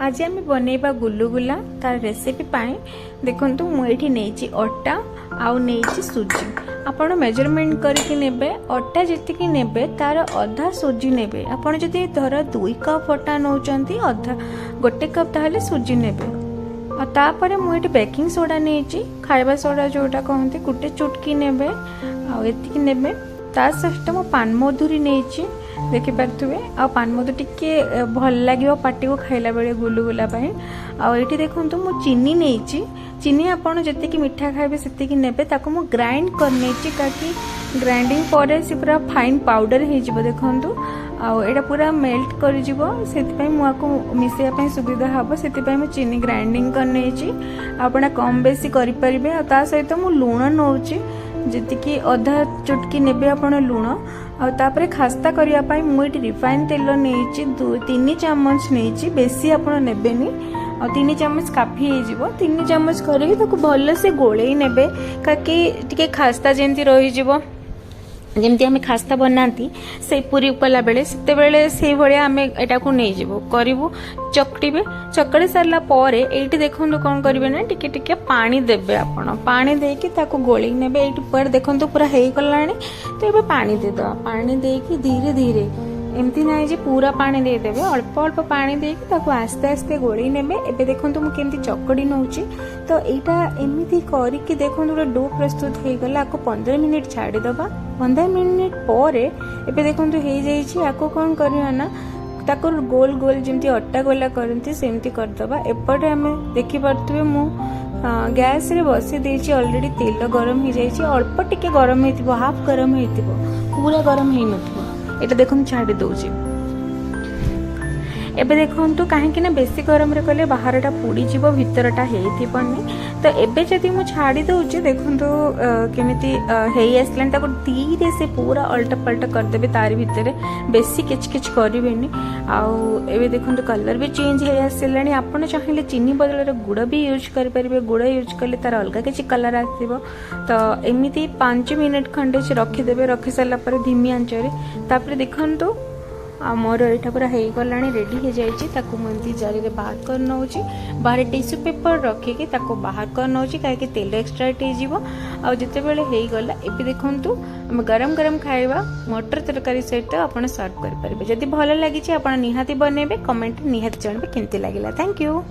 आज आम बनैबा गुलुगुला तार रेसिपी पाए देखंतु मुझे नहीं अटा आउ नहीं सुजी आपण मेजरमेंट करके नेबे अटा जी नेबे तार अधा सुजी नेबे आपण जदि धर 2 कप अटा नौचंती अधा गोटे कप ताहले सुजी नेबे तापर मुझे बेकिंग सोडा नहीं खाइबा सोडा जोटा कहते गोटे चुटकी नेबे आती नेबे ता सहित मो पान मधुरी नहीं देखिपे आ पान मधुरी टिके भल लगे पाटी को खाइला बेले गुलुगुला आठी देखूँ मु चीनी नहीं चीनी आपड़ जी मीठा खाइबे से नेबे ताको मु ग्राइंड कर नहीं ताकि ग्राइंडिंग पर से पूरा फाइन पाउडर हो देखु आटा पूरा मेल्ट कर मिसाइप सुविधा हम से चीनी ग्राइंडिंग कर नहीं आपड़ा कम बेसी करें सहित मु लुण नौ जी अधा चुटकी नेबे आप लुण आपर खास्ता करने मुझे रिफाइन तेल नहीं 3 चामच नहीं बेसी आप नेबेनी 3 चामच काफी हो 3 चामच करके भल से गोले नेबे कहीं खास्ता जमी रही जमती आम खास्ता बनाती से पूरी कला बेले से भाया आम एटा को नहीं जीवो करूँ चकटे चकड़ी सारा पर ये देखो कौन करेंगे ना टिके टिके पानी देवे आप पानी देकी गोली नेबे ये देखो पूरा हो गला तो ये पानी देद पानी देकी धीरे धीरे एमती ना जे पूरा पानी देदेवे अल्प अल्प पानी देकी आस्ते आस्ते गोली नेबे एबे देखो मुझे चकड़ी नौची तो यहाँ एमती करके देखो डो प्रस्तुत हो गला 15 मिनिट छाड़ीदबा 15 मिनिट पर एबे देखो हो कौन करना ना ताको गोल गोल जमी अटा गोला करती सेमती करदबा एपटे आम देखिपे मु गैस रे बसी देछि ऑलरेडी तेल गरम हो जाइए अल्प टिके गरम हो हाफ गरम हो पूरा गरम हो नथिबो एटा देखो छाड़ी दौची एबे देखो कहीं बेसी गरम रे कले बाहरटा पोड़ीजी भितरटा होनी तो एबे जदि मु छाड़ी दौची देखो केमिति आसला धीरे से पूरा अल्टा पल्टा करदेवे तार भितर बेसी किचकिच करेनि आबे देखो कलर भी चेंज हो आसला आपड़ चाहिए चीनी बदल गुड़ भी यूज करेंगे गुड़ यूज कले तार अलग किसी कलर आसो तो एमती 5 मिनिट खंडे रखीदे रखी सारापर धीमी आंचरे तापर देखु मोर यहाँ पूरा हो गला रेडी हो जाती मुझे जारी बाहर कर नौची बाहर टिश्यू पेपर रखिकी बाहर कर नौची कहीं तेल एक्सट्राक्ट हो जिते बड़े हो गला ए देखु आम गरम गरम खाइबा मटर तरकारी सहित आप सर्व करेंगे जदि भल लगी आप निहाती बनइबे कमेंट निहाती जानवे केमती लगे। Thank you.